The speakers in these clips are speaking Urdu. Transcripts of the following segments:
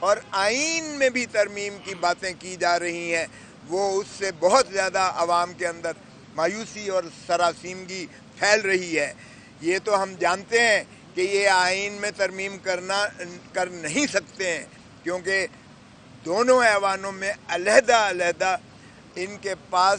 اور آئین میں بھی ترمیم کی باتیں کی جا رہی ہیں، وہ اس سے بہت زیادہ عوام کے اندر مایوسی اور سراسیمگی پھیل رہی ہے۔ یہ تو ہم جانتے ہیں کہ یہ آئین میں ترمیم کر نہیں سکتے ہیں، کیونکہ دونوں ایوانوں میں علیحدہ علیحدہ ان کے پاس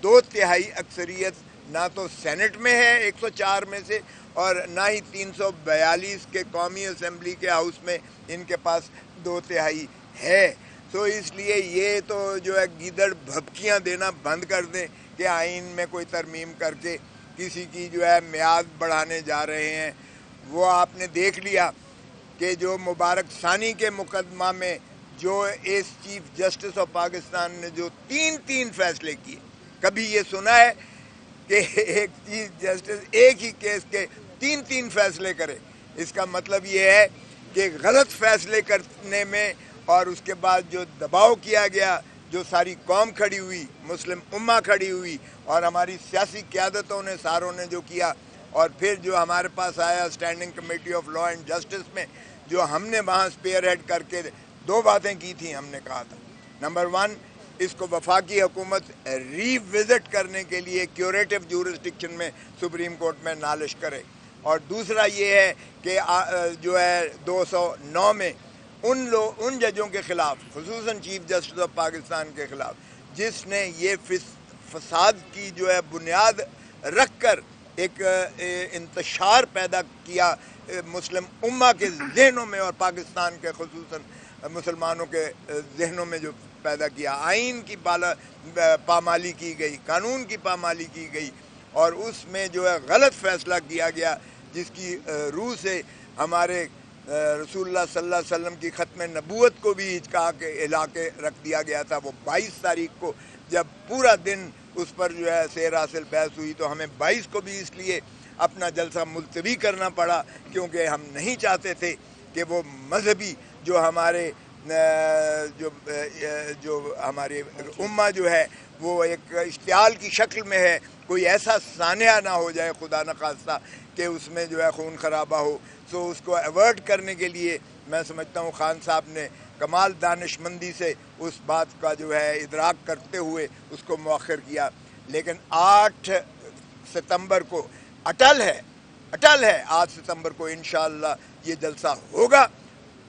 2/3 اکثریت نہ تو سینٹ میں ہے 104 میں سے، اور نہ ہی 342 کے قومی اسمبلی کے ہاؤس میں ان کے پاس 2/3 ہے۔ تو اس لیے یہ تو جو ہے گیدڑ بھبکیاں دینا بند کر دیں کہ آئین میں کوئی ترمیم کر کے کسی کی جو ہے میعاد بڑھانے جا رہے ہیں۔ وہ آپ نے دیکھ لیا کہ جو مبارک ثانی کے مقدمہ میں جو S chief justice of Pakistan نے جو تین فیصلے کیے، کبھی یہ سنا ہے کہ ایک چیف جسٹس ایک ہی کیس کے تین فیصلے کرے؟ اس کا مطلب یہ ہے کہ غلط فیصلے کرنے میں اور اس کے بعد جو دباؤ کیا گیا، جو ساری قوم کھڑی ہوئی، مسلم امہ کھڑی ہوئی، اور ہماری سیاسی قیادتوں نے ساروں نے جو کیا، اور پھر جو ہمارے پاس آیا standing committee of law and justice میں، جو ہم نے وہاں اسپیئر ہیڈ کر کے 2 باتیں کی تھیں۔ ہم نے کہا تھا نمبر 1، اس کو وفاقی حکومت ری وزٹ کرنے کے لیے کیوریٹو جورسڈکشن میں سپریم کورٹ میں نالش کرے، اور دوسرا یہ ہے کہ جو ہے 209 میں ان ججوں کے خلاف، خصوصاً چیف جسٹس آف پاکستان کے خلاف، جس نے یہ فساد کی جو ہے بنیاد رکھ کر ایک انتشار پیدا کیا مسلم امہ کے ذہنوں میں، اور پاکستان کے خصوصاً مسلمانوں کے ذہنوں میں جو پیدا کیا، آئین کی پامالی کی گئی، قانون کی پامالی کی گئی، اور اس میں جو ہے غلط فیصلہ کیا گیا، جس کی روح سے ہمارے رسول اللہ صلی اللہ علیہ وسلم کی ختم نبوت کو بھی ہچکا کے ہلا کے رکھ دیا گیا تھا۔ وہ 22 تاریخ کو جب پورا دن اس پر جو ہے سیر حاصل بحث ہوئی، تو ہمیں 22 کو بھی اس لیے اپنا جلسہ ملتوی کرنا پڑا، کیونکہ ہم نہیں چاہتے تھے کہ وہ مذہبی جو ہمارے جو ہماری امہ جو ہے وہ ایک اشتعال کی شکل میں ہے، کوئی ایسا سانحہ نہ ہو جائے خدا نخواستہ کہ اس میں جو ہے خون خرابہ ہو۔ سو اس کو ایورٹ کرنے کے لیے میں سمجھتا ہوں خان صاحب نے کمال دانش مندی سے اس بات کا جو ہے ادراک کرتے ہوئے اس کو مؤخر کیا۔ لیکن 8 ستمبر کو اٹل ہے 8 ستمبر کو انشاءاللہ یہ جلسہ ہوگا۔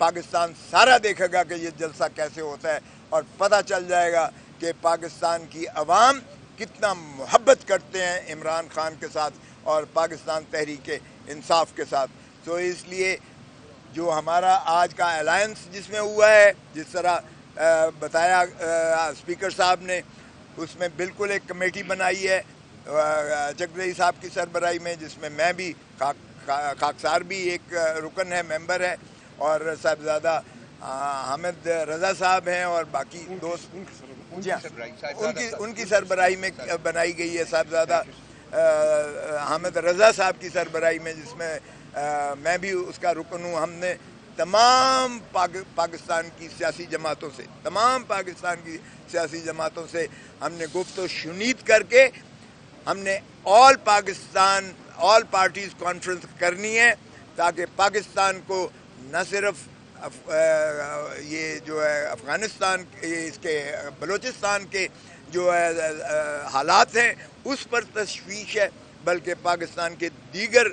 پاکستان سارا دیکھے گا کہ یہ جلسہ کیسے ہوتا ہے، اور پتہ چل جائے گا کہ پاکستان کی عوام کتنا محبت کرتے ہیں عمران خان کے ساتھ اور پاکستان تحریک انصاف کے ساتھ۔ تو اس لیے جو ہمارا آج کا الائنس جس میں ہوا ہے، جس طرح بتایا اسپیکر صاحب نے، اس میں بالکل ایک کمیٹی بنائی ہے چکدئی صاحب کی سربراہی میں، جس میں میں بھی خاکسار بھی ایک رکن ہے، ممبر ہے، اور صاحبزادہ حامد رضا صاحب ہیں، اور باقی دوست ان کی سربراہی میں بنائی گئی ہے، صاحبزادہ حامد رضا صاحب کی سربراہی میں، جس میں میں بھی اس کا رکن ہوں۔ ہم نے تمام پاکستان کی سیاسی جماعتوں سے ہم نے گفت و شنید کر کے ہم نے آل پارٹیز کانفرنس کرنی ہے، تاکہ پاکستان کو نہ صرف یہ جو ہے افغانستان اس کے بلوچستان کے جو حالات ہیں اس پر تشویش ہے، بلکہ پاکستان کے دیگر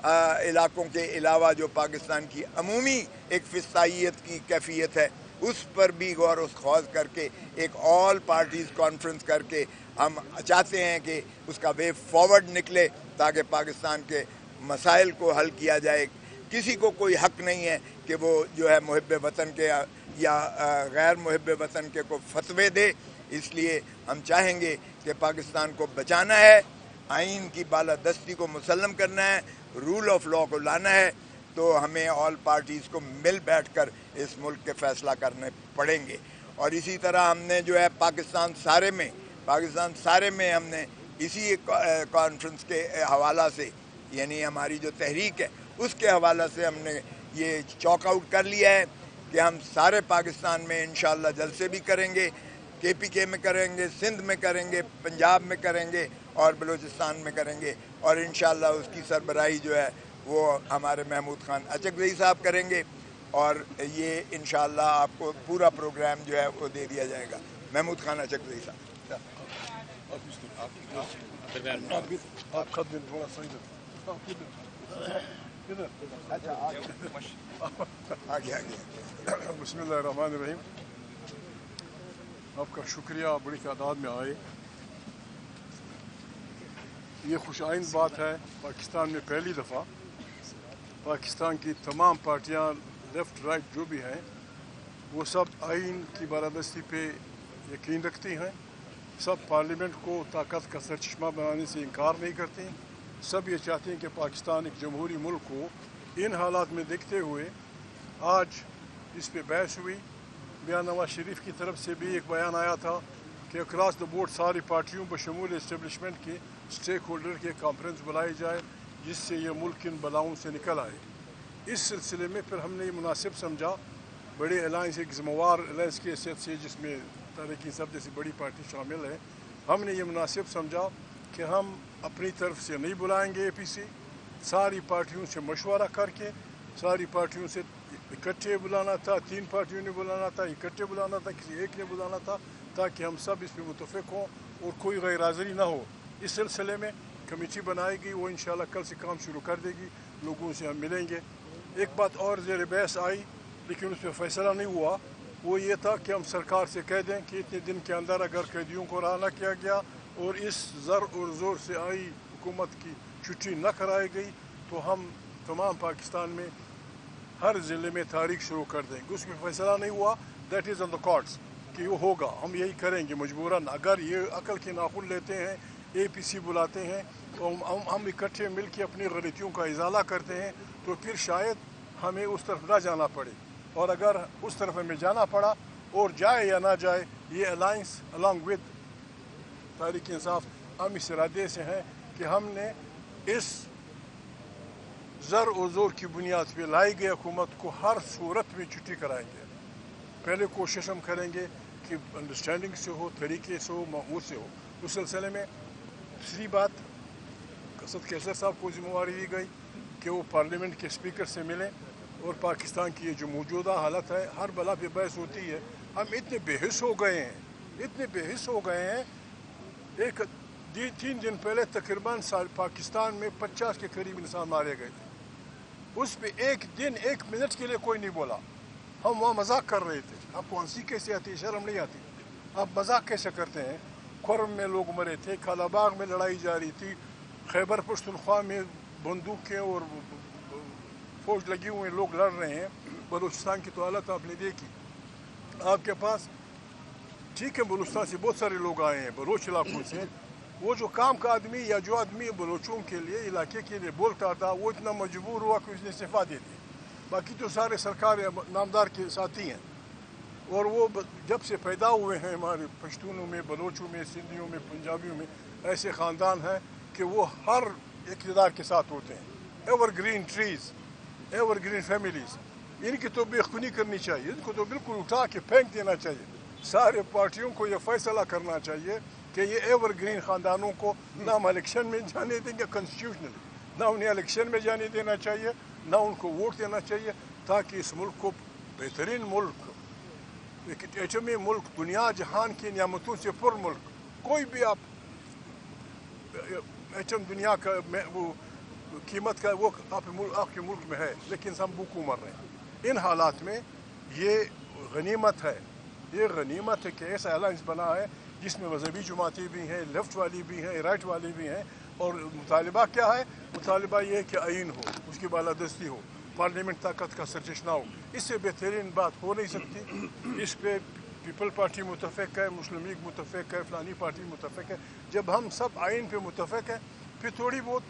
علاقوں کے علاوہ جو پاکستان کی عمومی ایک فسطائیت کی کیفیت ہے اس پر بھی غور و خوض کر کے ایک آل پارٹیز کانفرنس کر کے ہم چاہتے ہیں کہ اس کا وے فارورڈ نکلے، تاکہ پاکستان کے مسائل کو حل کیا جائے۔ کسی کو کوئی حق نہیں ہے کہ وہ جو ہے محب وطن کے یا غیر محب وطن کے کو فتوے دے۔ اس لیے ہم چاہیں گے کہ پاکستان کو بچانا ہے، آئین کی بالادستی کو مسلم کرنا ہے، رول آف لا کو لانا ہے، تو ہمیں آل پارٹیز کو مل بیٹھ کر اس ملک کے فیصلہ کرنے پڑیں گے۔ اور اسی طرح ہم نے جو ہے پاکستان سارے میں ہم نے اسی کانفرنس کے حوالہ سے، یعنی ہماری جو تحریک ہے اس کے حوالہ سے ہم نے یہ چاک آؤٹ کر لیا ہے کہ ہم سارے پاکستان میں انشاءاللہ جلسے بھی کریں گے، KPK میں کریں گے، سندھ میں کریں گے، پنجاب میں کریں گے، اور بلوچستان میں کریں گے، اور انشاءاللہ اس کی سربراہی جو ہے وہ ہمارے محمود خان اچکزئی صاحب کریں گے۔ اور یہ انشاءاللہ آپ کو پورا پروگرام جو ہے وہ دے دیا جائے گا. محمود خان اچکزئی صاحب. آگے. بسم اللہ الرحمن الرحیم. آپ کا شکریہ, بڑی تعداد میں آئے. یہ خوش آئند بات ہے, پاکستان میں پہلی دفعہ پاکستان کی تمام پارٹیاں لیفٹ رائٹ جو بھی ہیں وہ سب آئین کی بالادستی پہ یقین رکھتی ہیں. سب پارلیمنٹ کو طاقت کا سرچشمہ بنانے سے انکار نہیں کرتی. سب یہ چاہتے ہیں کہ پاکستان ایک جمہوری ملک کو. ان حالات میں دیکھتے ہوئے آج اس پہ بحث ہوئی. میاں نواز شریف کی طرف سے بھی ایک بیان آیا تھا کہ اکراس دا بورڈ ساری پارٹیوں بشمول اسٹیبلشمنٹ کے اسٹیک ہولڈر کی کانفرنس بلائی جائے جس سے یہ ملک ان بلاؤں سے نکل آئے. اس سلسلے میں پھر ہم نے یہ مناسب سمجھا, بڑے الائنس ایک ذمہ وار الائنس کی حیثیت سے جس میں تحریک انصاف جیسی بڑی پارٹی شامل ہے, ہم نے یہ مناسب سمجھا کہ ہم اپنی طرف سے نہیں بلائیں گے APC. ساری پارٹیوں سے مشورہ کر کے, ساری پارٹیوں سے اکٹھے بلانا تھا, 3 پارٹیوں نے بلانا تھا, اکٹھے بلانا تھا, کسی ایک نے بلانا تھا, تاکہ ہم سب اس پہ متفق ہوں اور کوئی غیر حاضری نہ ہو. اس سلسلے میں کمیٹی بنائے گی, وہ انشاءاللہ کل سے کام شروع کر دے گی. لوگوں سے ہم ملیں گے. ایک بات اور زیر بحث آئی لیکن اس پہ فیصلہ نہیں ہوا, وہ یہ تھا کہ ہم سرکار سے کہہ دیں کہ اتنے دن کے اندر اگر قیدیوں کو رہا نہ کیا گیا اور اس زر اور زور سے آئی حکومت کی چھٹی نہ کرائی گئی تو ہم تمام پاکستان میں ہر ضلع میں تاریخ شروع کر دیں گے. اس میں فیصلہ نہیں ہوا, that is on the cards کہ وہ ہوگا. ہم یہی کریں گے مجبوراً. اگر یہ عقل کے ناخن لیتے ہیں, APC بلاتے ہیں, تو ہم اکٹھے مل کے اپنی غلطیوں کا ازالہ کرتے ہیں تو پھر شاید ہمیں اس طرف نہ جانا پڑے. اور اگر اس طرف ہمیں جانا پڑا اور جائے یا نہ جائے, یہ alliance along with Tehreek Insaf ہم اس ارادے سے ہیں کہ ہم نے اس زر و زور کی بنیاد پہ لائی گئی حکومت کو ہر صورت میں چھٹی کرائیں گے. پہلے کوشش ہم کریں گے کہ انڈرسٹینڈنگ سے ہو, طریقے سے ہو, معمول سے ہو. اس سلسلے میں دوسری بات, اسد کیسر صاحب کو ذمہ داری دی گئی کہ وہ پارلیمنٹ کے اسپیکر سے ملیں اور پاکستان کی یہ جو موجودہ حالت ہے, ہر بلا پہ بحث ہوتی ہے. ہم اتنے بے حس ہو گئے ہیں, ایک 3 دن پہلے تقریباً پاکستان میں 50 کے قریب انسان مارے گئے تھے. اس پہ ایک دن 1 منٹ کے لیے کوئی نہیں بولا. ہم وہاں مذاق کر رہے تھے. آپ کو ہنسی کیسے آتی ہے, شرم نہیں آتی؟ آپ مذاق کیسے کرتے ہیں؟ کھرم میں لوگ مرے تھے, کالا باغ میں لڑائی جاری تھی, خیبر پختونخوا میں بندوقیں اور فوج لگی ہوئے لوگ لڑ رہے ہیں. بلوچستان کی تو حالت آپ نے دیکھی. آپ کے پاس ٹھیک ہے بلوچستان سے بہت سارے لوگ آئے ہیں, بلوچ علاقوں سے. وہ جو کام کا آدمی یا جو آدمی بلوچوں کے لیے علاقے کے لیے بولتا تھا وہ اتنا مجبور ہوا کہ اس نے استعفیٰ دے دی. باقی تو سارے سرکار نامدار کے ساتھی ہیں, اور وہ جب سے پیدا ہوئے ہیں ہمارے پشتونوں میں, بلوچوں میں, سندھیوں میں, پنجابیوں میں ایسے خاندان ہیں کہ وہ ہر اقتدار کے ساتھ ہوتے ہیں. Evergreen trees, evergreen families. ان کی تو بے خونی کرنی چاہیے, ان کو تو بالکل اٹھا کے پھینک دینا چاہیے. سارے پارٹیوں کو یہ فیصلہ کرنا چاہیے کہ یہ ایور گرین خاندانوں کو نہ ہم الیکشن میں جانے دیں گے کانسٹیٹیوشنلی, نہ انہیں الیکشن میں جانے دینا چاہیے, نہ ان کو ووٹ دینا چاہیے, تاکہ اس ملک کو بہترین ملک, ایک ایٹمی ملک, دنیا جہان کی نعمتوں سے پر ملک, کوئی بھی آپ ایٹم دنیا کا وہ قیمت کا وہ آپ کے ملک میں ہے, لیکن ہم بھوکوں مر رہے ہیں. ان حالات میں یہ غنیمت ہے کہ ایسا الائنس بنا ہے جس میں مذہبی جماعتیں بھی ہیں, لیفٹ والی بھی ہیں, رائٹ والی بھی ہیں. اور مطالبہ کیا ہے؟ مطالبہ یہ ہے کہ آئین ہو, اس کی بالادستی ہو, پارلیمنٹ طاقت کا سرچشمہ ہو. اس سے بہترین بات ہو نہیں سکتی. اس پہ پیپل پارٹی متفق ہے, مسلم لیگ متفق ہے, فلانی پارٹی متفق ہے. جب ہم سب آئین پہ متفق ہیں پھر تھوڑی بہت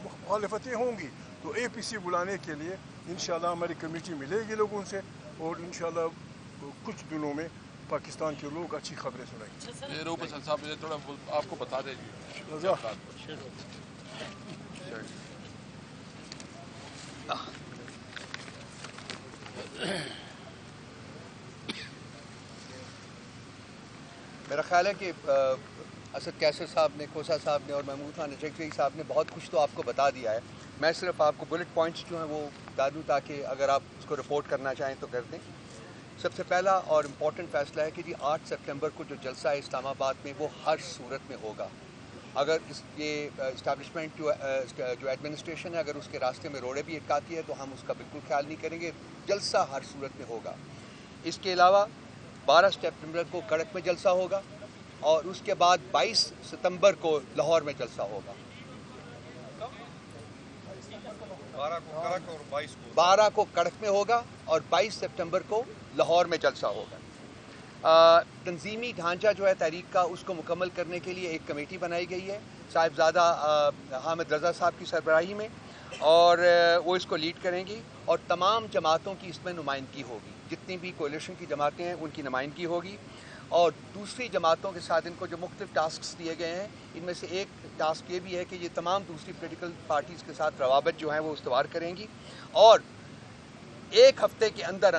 مخالفتیں ہوں گی. تو APC بلانے کے لیے انشاءاللہ ہماری کمیٹی ملے گی لوگوں سے, اور انشاءاللہ کچھ دنوں میں پاکستان کے لوگ اچھی خبریں سنائیں گے. روپ حسن صاحب مجھے تھوڑا آپ کو بتا دیں جی. میرا خیال ہے کہ اسد کیسر صاحب نے، کھوسا صاحب نے اور محمود خان نچگزئی صاحب نے بہت کچھ تو آپ کو بتا دیا ہے. میں صرف آپ کو بلٹ پوائنٹس جو ہیں وہ بتا دوں تاکہ اگر آپ اس کو رپورٹ کرنا چاہیں تو کر دیں. سب سے پہلا اور امپورٹنٹ فیصلہ ہے کہ جی 8 سپٹمبر کو جو جلسہ ہے اسلام آباد میں وہ ہر صورت میں ہوگا. اگر یہ اسٹیبلشمنٹ جو ایڈمنسٹریشن ہے اگر اس کے راستے میں روڑے بھی اٹکاتی ہے تو ہم اس کا بالکل خیال نہیں کریں گے. جلسہ ہر صورت میں ہوگا. اس کے علاوہ 12 سپٹمبر کو کڑک میں جلسہ ہوگا اور اس کے بعد 22 ستمبر کو لاہور میں جلسہ ہوگا. 12 کو کڑک میں ہوگا اور 22 سپٹمبر کو لاہور میں جلسہ ہوگا. تنظیمی ڈھانچہ جو ہے تحریک کا اس کو مکمل کرنے کے لیے ایک کمیٹی بنائی گئی ہے صاحبزادہ حامد رضا صاحب کی سربراہی میں اور وہ اس کو لیڈ کریں گی اور تمام جماعتوں کی اس میں نمائندگی ہوگی. جتنی بھی کولیشن کی جماعتیں ہیں ان کی نمائندگی ہوگی اور دوسری جماعتوں کے ساتھ ان کو جو مختلف ٹاسکس دیے گئے ہیں ان میں سے ایک ٹاسک یہ بھی ہے کہ یہ تمام دوسری پولیٹیکل پارٹیز کے ساتھ روابط جو ہیں وہ استوار کریں گی اور 1 ہفتے کے اندر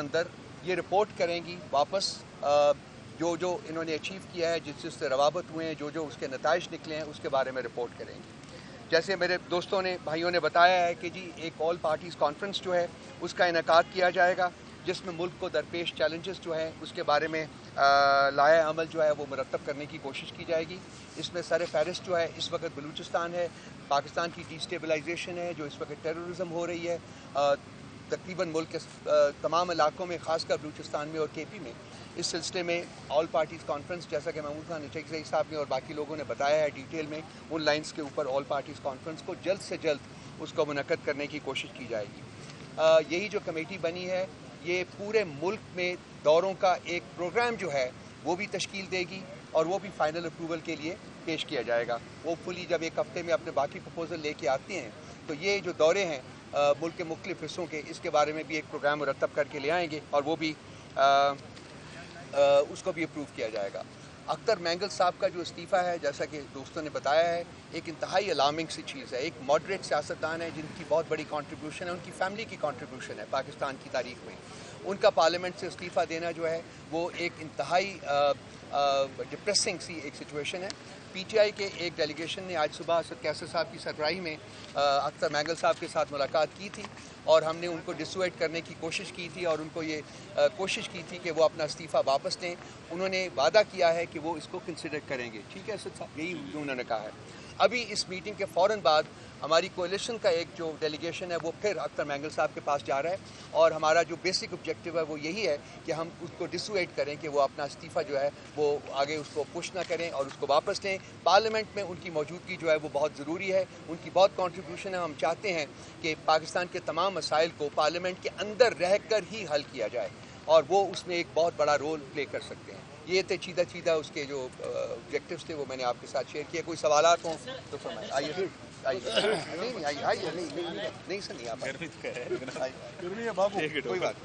یہ رپورٹ کریں گی واپس جو انہوں نے اچیو کیا ہے جس سے روابط ہوئے ہیں جو اس کے نتائج نکلے ہیں اس کے بارے میں رپورٹ کریں گی. جیسے میرے دوستوں نے بھائیوں نے بتایا ہے کہ جی ایک آل پارٹیز کانفرنس جو ہے اس کا انعقاد کیا جائے گا جس میں ملک کو درپیش چیلنجز جو ہیں اس کے بارے میں لائحہ عمل جو ہے وہ مرتب کرنے کی کوشش کی جائے گی. اس میں سر فہرست جو ہے اس وقت بلوچستان ہے. پاکستان کی ڈی اسٹیبلائزیشن ہے جو اس وقت ٹیررزم ہو رہی ہے تقریباً ملک کے تمام علاقوں میں خاص کر بلوچستان میں اور کے پی میں. اس سلسلے میں آل پارٹیز کانفرنس جیسا کہ محمود خان نچگزئی صاحب نے اور باقی لوگوں نے بتایا ہے ڈیٹیل میں ان لائنز کے اوپر آل پارٹیز کانفرنس کو جلد سے جلد اس کو منعقد کرنے کی کوشش کی جائے گی. یہی جو کمیٹی بنی ہے یہ پورے ملک میں دوروں کا ایک پروگرام جو ہے وہ بھی تشکیل دے گی اور وہ بھی فائنل اپروول کے لیے پیش کیا جائے گا. وہ فلی جب 1 ہفتے میں اپنے باقی پروپوزل لے کے آتے ہیں تو یہ جو دورے ہیں ملک کے مختلف حصوں کے اس کے بارے میں بھی ایک پروگرام مرتب کر کے لے آئیں گے اور وہ بھی اس کو بھی اپروو کیا جائے گا. اختر مینگل صاحب کا جو استعفیٰ ہے جیسا کہ دوستوں نے بتایا ہے ایک انتہائی الارمنگ سی چیز ہے. ایک ماڈریٹ سیاستدان ہے جن کی بہت بڑی کنٹریبیوشن ہے, ان کی فیملی کی کنٹریبیوشن ہے پاکستان کی تاریخ میں. ان کا پارلیمنٹ سے استعفیٰ دینا جو ہے وہ ایک انتہائی ڈپریسنگ سی ایک سچویشن ہے. پی ٹی آئی کے ایک ڈیلیگیشن نے آج صبح اسد کیسر صاحب کی سربراہی میں اختر مینگل صاحب کے ساتھ ملاقات کی تھی اور ہم نے ان کو ڈسویٹ کرنے کی کوشش کی تھی اور ان کو یہ کوشش کی تھی کہ وہ اپنا استعفیٰ واپس لیں. انہوں نے وعدہ کیا ہے کہ وہ اس کو کنسیڈر کریں گے. ٹھیک ہے اسد صاحب, یہی انہوں نے کہا ہے. ابھی اس میٹنگ کے فوراً بعد ہماری کولیشن کا ایک جو ڈیلیگیشن ہے وہ پھر اختر مینگل صاحب کے پاس جا رہا ہے اور ہمارا جو بیسک آبجیکٹیو ہے وہ یہی ہے کہ ہم اس کو ڈسویٹ کریں کہ وہ اپنا استعفیٰ جو ہے وہ آگے اس کو پش نہ کریں اور اس کو واپس لیں. پارلیمنٹ میں ان کی موجودگی جو ہے وہ بہت ضروری ہے, ان کی بہت کنٹریبیوشن ہے. ہم چاہتے ہیں کہ پاکستان کے تمام مسائل کو پارلیمنٹ کے اندر رہ کر ہی حل کیا جائے اور وہ اس میں ایک بہت بڑا رول پلے کر سکتے ہیں. یہ تھے چیدہ اس کے جو آبجیکٹیوز تھے وہ میں نے آپ کے ساتھ شیئر کیا. کوئی سوالات ہوں تو فرمائیں. آئیے نہیں سر نہیں آپ کوئی بات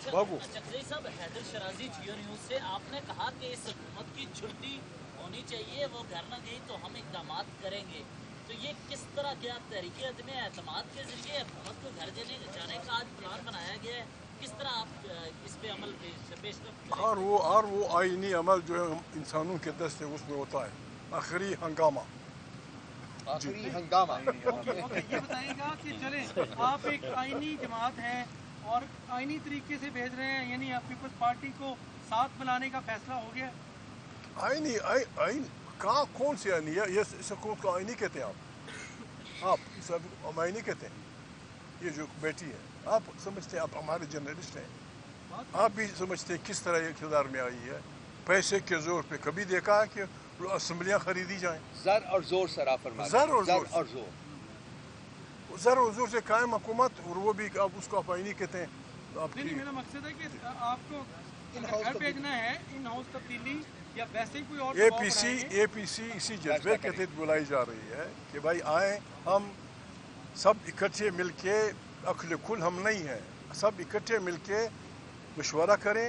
نچگزئی صاحب, حیدر شرازی جیو نیوز سے آپ نے کہا کہ اس حکومت کی چھٹی ہونی چاہیے, وہ گھر نہ گئی تو ہم اقدامات کریں گے. تو یہ کس طرح کیا تحریک عدم اعتماد کے ذریعے حکومت کو گھر جانے کا آج پلان بنایا گیا ہے؟ کس طرح آپ اس پہ عمل پیش کریں؟ اور وہ آئینی عمل جو ہے انسانوں کے دست اس میں ہوتا ہے. آخری ہنگامہ یہ بتائیے گا کہ چلیں آپ ایک آئینی جماعت ہیں اور آئینی طریقے سے بھیج رہے ہیں, یعنی آپ پیپلز پارٹی کو ساتھ بلانے کا فیصلہ ہو گیا. آئین کہاں کون سی آئینی ہے؟ یہ سکوت کو آئینی کہتے ہیں آپ آئینی کہتے ہیں. یہ جو بیٹی ہے آپ سمجھتے ہیں, آپ ہمارے جرنلسٹ ہیں, آپ بھی سمجھتے ہیں کس طرح یہ اقتدار میں آئی ہے. پیسے کے زور پہ کبھی دیکھا ہے کہ اسمبلیاں خریدی جائیں؟ زر اور زور سر آپ فرمائیں. زر اور زور سے قائم حکومت, اور وہ بھی آپ اس کو آپ آئینی کہتے ہیں. نہیں, میرا مقصد ہے کہ آپ کو گھر بھیجنا ہے ان ہاؤس تبدیلی یا ویسے ہی کوئی اور اے پی سی اسی جذبے کے تحت بلائی جا رہی ہے کہ بھائی آئیں, ہم سب اکٹھے مل کے, اکھل کھل ہم نہیں ہیں, سب اکٹھے مل کے مشورہ کریں,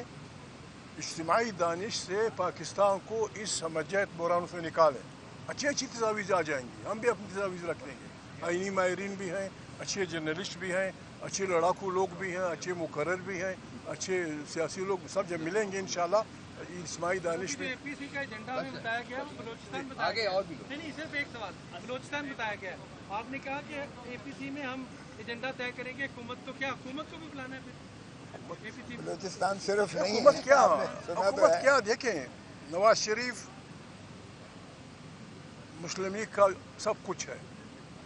اجتماعی دانش سے پاکستان کو اس سمجھیت بحران سے نکالیں. اچھی تجاویز آ جائیں گی, ہم بھی اپنی تجاویز رکھ لیں گے. آئینی ماہرین بھی ہیں, اچھے جرنلسٹ بھی ہیں, اچھے لڑاکو لوگ بھی ہیں, اچھے مقرر بھی ہیں, اچھے سیاسی لوگ, سب جب ملیں گے انشاءاللہ اسماعیل دانش جو میں اے پی سی کا ایجنڈا ہمیں بتایا گیا وہ بلوچستان بتایا آگے گیا اور بھی لوگ۔ نہیں صرف ایک سوال بلوچستان بتایا گیا ہے آپ نے کہا کہ اے پی سی میں ہم ایجنڈا طے کریں گے حکومت تو کیا حکومت کو بھی بلانا ہے پھر اے پی سی میں بلوچستان صرف نہیں ہے حکومت کیا آپ نے سنا تو حکومت ہے کیا دیکھیں نواز شریف مسلم لیگ کا سب کچھ ہے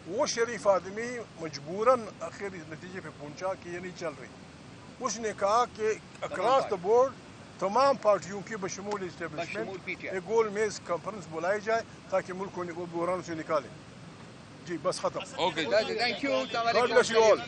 وہ شریف آدمی مجبوراً آخر اس نتیجے پہ پہنچا کہ یہ نہیں چل رہی اس نے کہا کہ اکراس دا بورڈ تمام پارٹیوں کی بشمول بشمول اسٹیبلشمنٹ PTI ایک گول میز کانفرنس بلائی جائے تاکہ ملک کو بحران سے نکالے جی بس ختم okay thank you God bless you all.